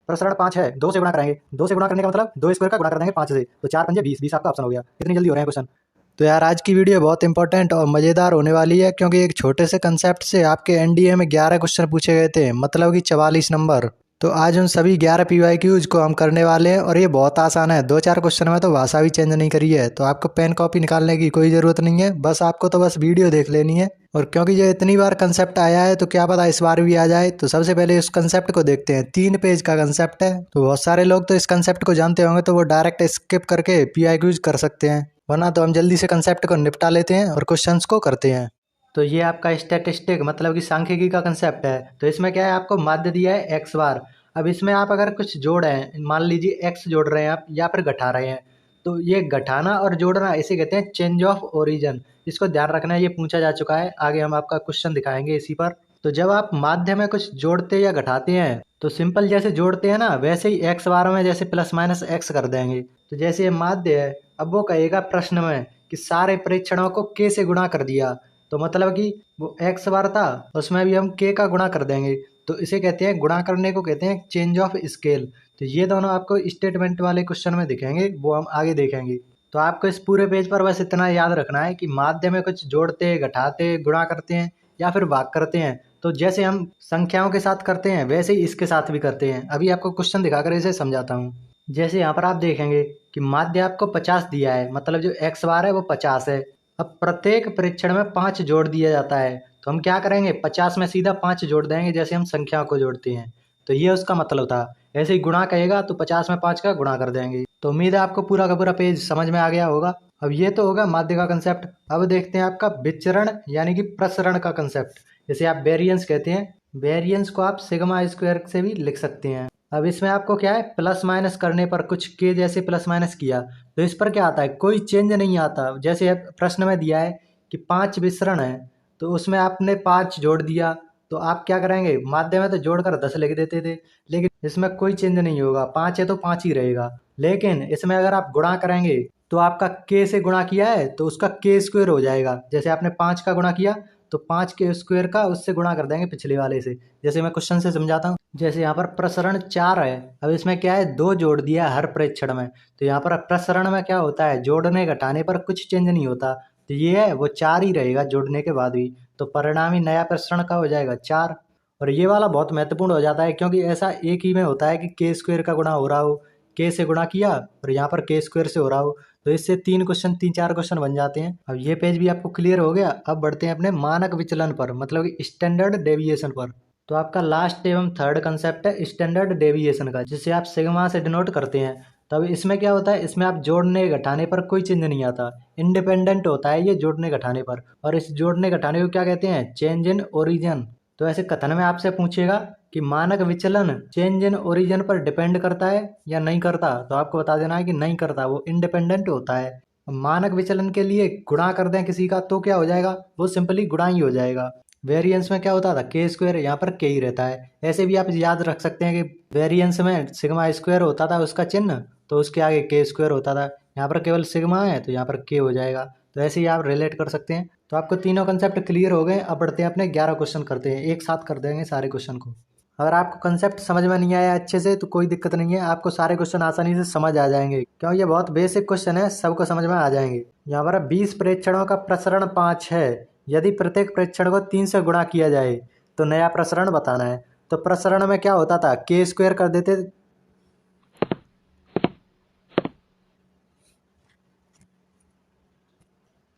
प्रसरण 5 है, 2 से गुणा कराएंगे, 2 से गुणा करने का मतलब 2 स्क्वायर का गुणा कर देंगे 5 से, तो 4 पंजे 20, 20 आपका ऑप्शन हो गया। कितनी जल्दी हो रहे हैं क्वेश्चन। तो यार आज की वीडियो बहुत इंपॉर्टेंट और मज़ेदार होने वाली है, क्योंकि एक छोटे से कंसेप्ट से आपके एनडीए में 11 क्वेश्चन पूछे गए थे, मतलब कि 44 नंबर। तो आज उन सभी 11 पीवाईक्यूज को हम करने वाले हैं और ये बहुत आसान है। 2-4 क्वेश्चन में तो भाषा भी चेंज नहीं करी है, तो आपको पेन कॉपी निकालने की कोई ज़रूरत नहीं है, बस आपको तो बस वीडियो देख लेनी है। और क्योंकि ये इतनी बार कंसेप्ट आया है तो क्या पता इस बार भी आ जाए। तो सबसे पहले इस कंसेप्ट को देखते हैं। 3 पेज का कंसेप्ट है, तो बहुत सारे लोग तो इस कंसेप्ट को जानते होंगे, तो वो डायरेक्ट स्किप करके पीवाईक्यूज कर सकते हैं, वरना तो हम जल्दी से कंसेप्ट को निपटा लेते हैं और क्वेश्चंस को करते हैं। तो ये आपका स्टैटिस्टिक मतलब कि सांख्यिकी का कंसेप्ट है। तो इसमें क्या है, आपको माध्य दिया है एक्स बार। अब इसमें आप अगर कुछ जोड़ें, मान लीजिए एक्स जोड़ रहे हैं आप या फिर घटा रहे हैं, तो ये घटाना और जोड़ना इसे कहते हैं चेंज ऑफ ओरिजिन। इसको ध्यान रखना है, ये पूछा जा चुका है, आगे हम आपका क्वेश्चन दिखाएंगे इसी पर। तो जब आप माध्य में कुछ जोड़ते या घटाते हैं तो सिंपल जैसे जोड़ते हैं ना, वैसे ही एक्स बार में जैसे प्लस माइनस एक्स कर देंगे। तो जैसे ये माध्य है, अब वो कहेगा प्रश्न में कि सारे परीक्षणों को के से गुणा कर दिया, तो मतलब कि वो एक्स बार था, उसमें भी हम के का गुणा कर देंगे, तो इसे कहते हैं, गुणा करने को कहते हैं चेंज ऑफ स्केल। तो ये दोनों आपको स्टेटमेंट वाले क्वेश्चन में दिखेंगे, वो हम आगे देखेंगे। तो आपको इस पूरे पेज पर बस इतना याद रखना है कि माध्य में कुछ जोड़ते, घटाते, गुणा करते हैं या फिर भाग करते हैं, तो जैसे हम संख्याओं के साथ करते हैं वैसे ही इसके साथ भी करते हैं। अभी आपको क्वेश्चन दिखाकर इसे समझाता हूँ। जैसे यहाँ पर आप देखेंगे कि माध्य आपको 50 दिया है, मतलब जो एक्स बार है वो 50 है। अब प्रत्येक परीक्षण में 5 जोड़ दिया जाता है, तो हम क्या करेंगे, 50 में सीधा 5 जोड़ देंगे, जैसे हम संख्याओं को जोड़ते हैं। तो ये उसका मतलब था। ऐसे ही गुणा कहेगा तो 50 में 5 का गुणा कर देंगे। तो उम्मीद है आपको पूरा का पूरा पेज समझ में आ गया होगा। अब ये तो होगा माध्य का कंसेप्ट। अब देखते हैं आपका विचरण यानी कि प्रसरण का कंसेप्ट, जैसे आप वेरिएंस कहते हैं। वेरिएंस को आप सिग्मा स्क्वायर से भी लिख सकते हैं। अब इसमें आपको क्या है, प्लस माइनस करने पर कुछ के जैसे प्लस माइनस किया तो इस पर क्या आता है, कोई चेंज नहीं आता। जैसे प्रश्न में दिया है कि 5 विसरण है, तो उसमें आपने 5 जोड़ दिया, तो आप क्या करेंगे, माध्य में तो जोड़कर 10 लिख देते थे, लेकिन इसमें कोई चेंज नहीं होगा। 5 है तो 5 ही रहेगा। लेकिन इसमें अगर आप गुणा करेंगे तो आपका के से गुणा किया है तो उसका के स्क्वायर हो जाएगा। जैसे आपने 5 का गुणा किया तो 5 के स्क्वायर का उससे गुणा कर देंगे पिछले वाले से। जैसे मैं क्वेश्चन से समझाता हूँ। जैसे यहाँ पर प्रसरण 4 है, अब इसमें क्या है, 2 जोड़ दिया हर प्रेक्षण में। तो यहाँ पर प्रसरण में क्या होता है, जोड़ने घटाने पर कुछ चेंज नहीं होता, तो ये है वो 4 ही रहेगा जोड़ने के बाद भी। तो परिणामी नया प्रसरण का हो जाएगा 4। और ये वाला बहुत महत्वपूर्ण हो जाता है, क्योंकि ऐसा एक ही में होता है कि के स्क्वायर का गुणा हो रहा हो, के से गुणा किया और यहाँ पर के स्क्वायर से हो रहा हो, तो इससे 3-4 क्वेश्चन बन जाते हैं। अब ये पेज भी आपको क्लियर हो गया। अब बढ़ते हैं अपने मानक विचलन पर, मतलब कि स्टैंडर्ड डेविएशन पर। तो आपका लास्ट एवं थर्ड कंसेप्ट है स्टैंडर्ड डेविएशन का, जिसे आप सिग्मा से डिनोट करते हैं। तब इसमें क्या होता है, इसमें आप जोड़ने घटाने पर कोई चेंज नहीं आता, इंडिपेंडेंट होता है ये जोड़ने घटाने पर। और इस जोड़ने घटाने को क्या कहते हैं, चेंज इन ओरिजिन। तो ऐसे कथन में आपसे पूछेगा कि मानक विचलन चेंज इन ओरिजिन पर डिपेंड करता है या नहीं करता, तो आपको बता देना है कि नहीं करता, वो इंडिपेंडेंट होता है। मानक विचलन के लिए गुणा कर दें किसी का तो क्या हो जाएगा, वो सिंपली गुणा ही हो जाएगा। वेरिएंस में क्या होता था, के स्क्वायर, यहाँ पर के ही रहता है। ऐसे भी आप याद रख सकते हैं कि वेरिएंस में सिग्मा स्क्वायर होता था उसका चिन्ह, तो उसके आगे के स्क्वायर होता था। यहाँ पर केवल सिग्मा है तो यहाँ पर के हो जाएगा। तो ऐसे ही आप रिलेट कर सकते हैं। तो आपको तीनों कंसेप्ट क्लियर हो गए। अब बढ़ते हैं अपने 11 क्वेश्चन करते हैं, एक साथ कर देंगे सारे क्वेश्चन को। अगर आपको कंसेप्ट समझ में नहीं आया अच्छे से तो कोई दिक्कत नहीं है, आपको सारे क्वेश्चन आसानी से समझ आ जाएंगे, क्यों ये बहुत बेसिक क्वेश्चन है, सबको समझ में आ जाएंगे। यहाँ पर 20 प्रेक्षणों का प्रसरण 5 है, यदि प्रत्येक प्रेक्षण को 3 से गुणा किया जाए तो नया प्रसरण बताना है। तो प्रसरण में क्या होता था, के स्क्वायर कर देते,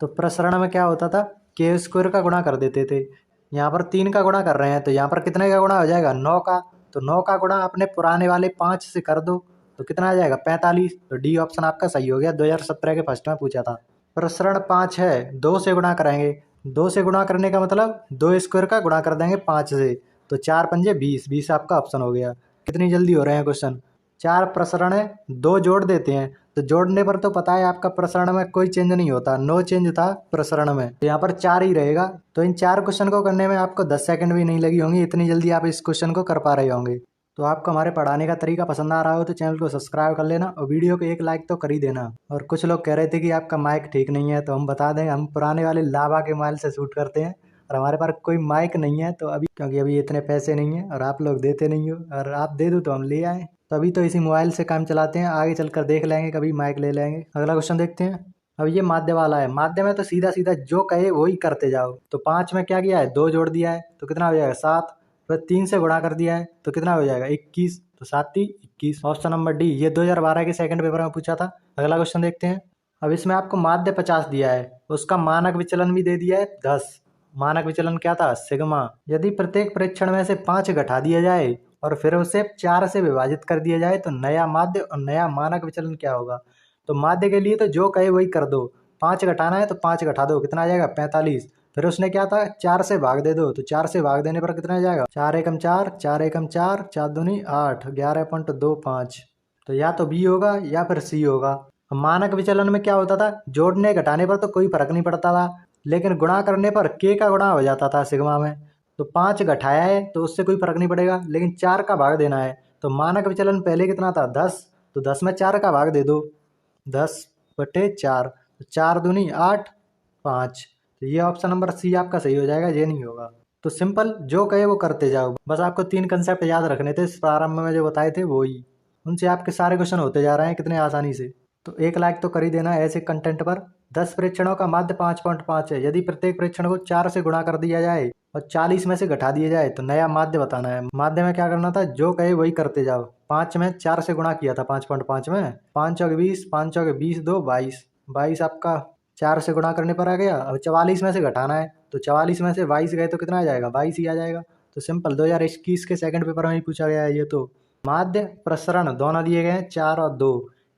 तो प्रसरण में क्या होता था, के स्क्वायर का गुणा कर देते थे। यहाँ पर 3 का गुणा कर रहे हैं तो यहाँ पर कितने का गुणा हो जाएगा, 9 का। तो 9 का गुणा अपने पुराने वाले 5 से कर दो तो कितना आ जाएगा, 45। तो डी ऑप्शन आपका सही हो गया, 2017 के फर्स्ट में पूछा था। प्रसरण 5 है, 2 से गुणा कराएंगे। 2 से गुणा करने का मतलब 2 स्क्वायर का गुणा कर देंगे 5 से, तो 4 पंजे 20, 20 आपका ऑप्शन हो गया। कितनी जल्दी हो रहे हैं क्वेश्चन। 4 प्रसरण है, 2 जोड़ देते हैं, तो जोड़ने पर तो पता है आपका प्रसरण में कोई चेंज नहीं होता, नो चेंज था प्रसरण में, तो यहाँ पर 4 ही रहेगा। तो इन 4 क्वेश्चन को करने में आपको 10 सेकंड भी नहीं लगी होंगी, इतनी जल्दी आप इस क्वेश्चन को कर पा रहे होंगे। तो आपको हमारे पढ़ाने का तरीका पसंद आ रहा हो तो चैनल को सब्सक्राइब कर लेना और वीडियो को एक लाइक तो कर ही देना। और कुछ लोग कह रहे थे कि आपका माइक ठीक नहीं है, तो हम बता दें, हम पुराने वाले लावा के मोबाइल से शूट करते हैं और हमारे पास कोई माइक नहीं है, तो अभी क्योंकि अभी इतने पैसे नहीं है और आप लोग देते नहीं हो, और आप दे दो तो हम ले आए। तो अभी तो इसी मोबाइल से काम चलाते हैं, आगे चलकर देख लेंगे, कभी माइक ले लेंगे। अगला क्वेश्चन देखते हैं। अब ये माध्य वाला है। माध्य में तो सीधा सीधा जो कहे वही करते जाओ। तो 5 में क्या किया है, 2 जोड़ दिया है तो कितना हो जाएगा 7। फिर 3 से गुणा कर दिया है तो कितना हो जाएगा 21। तो 7 3 21। Option number D. ये 2012 के सेकंड पेपर में पूछा था। अगला क्वेश्चन देखते हैं। अब इसमें आपको माध्य 50 दिया है, उसका मानक विचलन भी दे दिया है 10। मानक विचलन क्या था, सिग्मा। यदि प्रत्येक परीक्षण में से 5 घटा दिया जाए और फिर उसे 4 से विभाजित कर दिया जाए तो नया माध्य और नया मानक विचलन क्या होगा। तो माध्य के लिए तो जो कहे वही कर दो। 5 घटाना है तो 5 घटा दो, कितना आ जाएगा 45। फिर उसने क्या था, 4 से भाग दे दो, तो 4 से भाग देने पर कितना आ जाएगा 4 एकम 4, 4 एकम 4, 4 दूनी 8, 11.25। तो या तो बी होगा या फिर सी होगा। मानक विचलन में क्या होता था, जोड़ने घटाने पर तो कोई फर्क नहीं पड़ता था, लेकिन गुणा करने पर के का गुणा हो जाता था सिग्मा में। तो 5 घटाया है तो उससे कोई फर्क नहीं पड़ेगा, लेकिन 4 का भाग देना है। तो मानक विचलन पहले कितना था 10, तो 10 में 4 का भाग दे दो, 10/4। तो 4 दूनी 8, 5। तो ये ऑप्शन नंबर सी आपका सही हो जाएगा, ये नहीं होगा। तो सिंपल, जो कहे वो करते जाओ। बस आपको 3 कंसेप्ट याद रखने थे, प्रारंभ में जो बताए थे वही, उनसे आपके सारे क्वेश्चन होते जा रहे हैं कितने आसानी से। तो 1 लाइक तो कर ही देना ऐसे कंटेंट पर। 10 परीक्षणों का माध्य 5.5 है। यदि प्रत्येक परीक्षण को 4 से गुणा कर दिया जाए और 40 में से घटा दिया जाए तो नया माध्य बताना है। माध्य में क्या करना था, जो कहे वही करते जाओ। 5 में 4 से गुणा किया था 5.5 में, 5 चौके 20, 5 चौके 20, 2 22। 22 आपका 4 से गुणा करने पर आ गया। अब 44 में से घटाना है, तो 44 में से 22 गए तो कितना आ जाएगा, 22 ही आ जाएगा। तो सिंपल, 2021 के सेकंड पेपर में ही पूछा गया है ये। तो माध्य प्रसरण दोनों दिए गए हैं 4 और 2।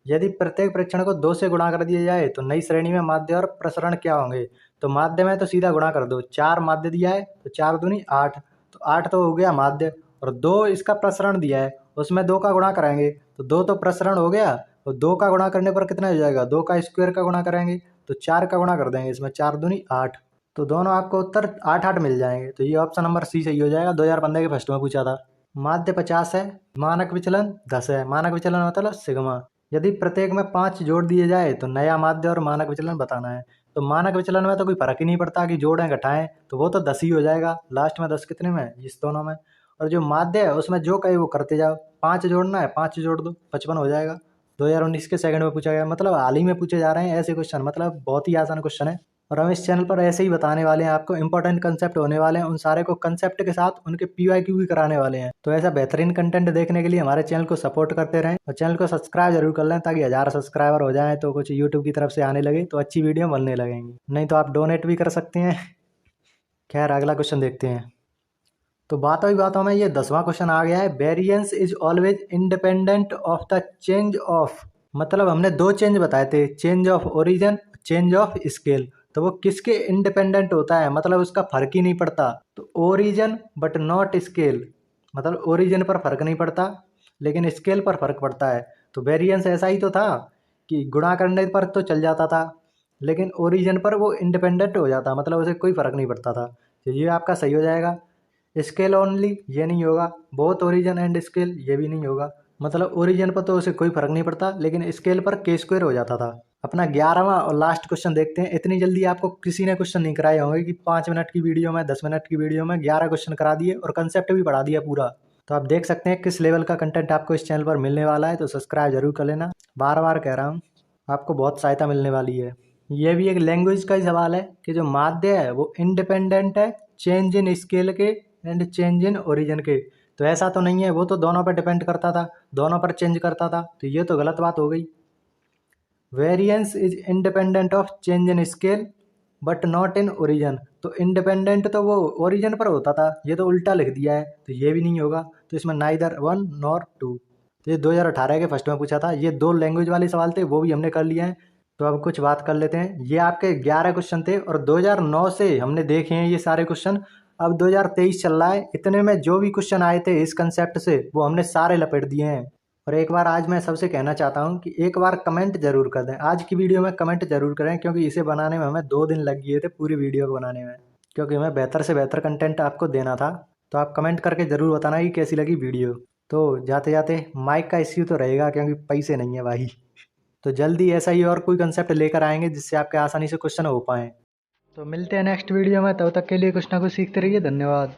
यदि प्रत्येक परीक्षण को 2 से गुणा कर दिया जाए तो नई श्रेणी में माध्य और प्रसरण क्या होंगे। तो माध्य में तो सीधा गुणा कर दो, 4 माध्य दिया है तो 4 दूनी 8, तो 8 तो हो गया माध्य, और 2 इसका प्रसरण दिया है, उसमें 2 का गुणा कराएंगे तो 2 तो प्रसरण हो गया, और 2 का गुणा करने पर कितना हो जाएगा, 2 का स्क्वायर का गुणा करेंगे तो 4 का गुणा कर देंगे इसमें, 4 दूनी 8। तो दोनों आपको उत्तर 8 मिल जाएंगे। तो ये ऑप्शन नंबर सी सही हो जाएगा, 2015 के फर्स्ट में पूछा था। माध्य 50 है, मानक विचलन 10 है। मानक विचलन मतलब सिग्मा। यदि प्रत्येक में 5 जोड़ दिए जाए तो नया माध्य और मानक विचलन बताना है। तो मानक विचलन में तो कोई फर्क ही नहीं पड़ता कि जोड़ें घटाएं, तो वो तो 10 ही हो जाएगा। लास्ट में 10 कितने में, इस दोनों में। और जो माध्य है उसमें जो कहे वो करते जाओ। 5 जोड़ना है, 5 जोड़ दो, 55 हो जाएगा। 2019 के सेकंड में पूछा गया, मतलब हाल ही में पूछे जा रहे हैं ऐसे क्वेश्चन, मतलब बहुत ही आसान क्वेश्चन है। और हम इस चैनल पर ऐसे ही बताने वाले हैं आपको, इंपॉर्टेंट कंसेप्ट होने वाले हैं, उन सारे को कंसेप्ट के साथ उनके PYQ भी कराने वाले हैं। तो ऐसा बेहतरीन कंटेंट देखने के लिए हमारे चैनल को सपोर्ट करते रहें और चैनल को सब्सक्राइब जरूर कर लें, ताकि 1000 सब्सक्राइबर हो जाएं तो कुछ यूट्यूब की तरफ से आने लगे तो अच्छी वीडियो बनने लगेंगी। नहीं तो आप डोनेट भी कर सकते हैं। खैर, अगला क्वेश्चन देखते हैं। तो बातों ही बातों में ये 10वां क्वेश्चन आ गया है। Variance is always independent of the change of, मतलब हमने 2 चेंज बताए थे, change of origin, change of scale. तो वो किसके इंडिपेंडेंट होता है, मतलब उसका फर्क ही नहीं पड़ता। तो ओरिजिन बट नॉट स्केल, मतलब ओरिजिन पर फर्क नहीं पड़ता लेकिन स्केल पर फर्क पड़ता है। तो वेरिएंस ऐसा ही तो था कि गुणा करने पर तो चल जाता था, लेकिन ओरिजिन पर वो इंडिपेंडेंट हो जाता, मतलब उसे कोई फर्क नहीं पड़ता था। तो ये आपका सही हो जाएगा। स्केल ओनली, ये नहीं होगा। बोथ ओरिजिन एंड स्केल, ये भी नहीं होगा। मतलब ओरिजिन पर तो उसे कोई फर्क नहीं पड़ता, लेकिन स्केल पर के स्क्वायर हो जाता था। अपना 11वां और लास्ट क्वेश्चन देखते हैं। इतनी जल्दी आपको किसी ने क्वेश्चन नहीं कराए होंगे कि 5 मिनट की वीडियो में, 10 मिनट की वीडियो में 11 क्वेश्चन करा दिए और कंसेप्ट भी पढ़ा दिया पूरा। तो आप देख सकते हैं किस लेवल का कंटेंट आपको इस चैनल पर मिलने वाला है। तो सब्सक्राइब जरूर कर लेना, बार बार कह रहा हूँ, आपको बहुत सहायता मिलने वाली है। ये भी एक लैंग्वेज का ही सवाल है कि जो माध्य है वो इंडिपेंडेंट है चेंज इन स्केल के एंड चेंज इन ओरिजिन के। तो ऐसा तो नहीं है, वो तो दोनों पर डिपेंड करता था, दोनों पर चेंज करता था। तो ये तो गलत बात हो गई। Variance is independent of change in scale but not in origin. तो इंडिपेंडेंट तो वो ओरिजिन पर होता था, ये तो उल्टा लिख दिया है, तो ये भी नहीं होगा। तो इसमें नाइदर 1 नॉर 2। तो ये 2018 के फर्स्ट में पूछा था। ये 2 लैंग्वेज वाले सवाल थे, वो भी हमने कर लिए हैं। तो अब कुछ बात कर लेते हैं। ये आपके 11 क्वेश्चन थे और 2009 से हमने देखे हैं ये सारे क्वेश्चन। अब 2023 चल रहा है, इतने में जो भी क्वेश्चन आए थे इस कंसेप्ट से वो हमने सारे लपेट दिए हैं। और एक बार आज मैं सबसे कहना चाहता हूँ कि एक बार कमेंट जरूर कर दें, आज की वीडियो में कमेंट जरूर करें, क्योंकि इसे बनाने में हमें 2 दिन लग गए थे पूरी वीडियो को बनाने में, क्योंकि हमें बेहतर से बेहतर कंटेंट आपको देना था। तो आप कमेंट करके ज़रूर बताना कि कैसी लगी वीडियो। तो जाते जाते माइक का इश्यू तो रहेगा, क्योंकि पैसे नहीं है भाई। तो जल्दी ऐसा ही और कोई कंसेप्ट लेकर आएंगे जिससे आपके आसानी से क्वेश्चन हो पाएँ। तो मिलते हैं नेक्स्ट वीडियो में, तब तक के लिए कुछ ना कुछ सीखते रहिए। धन्यवाद।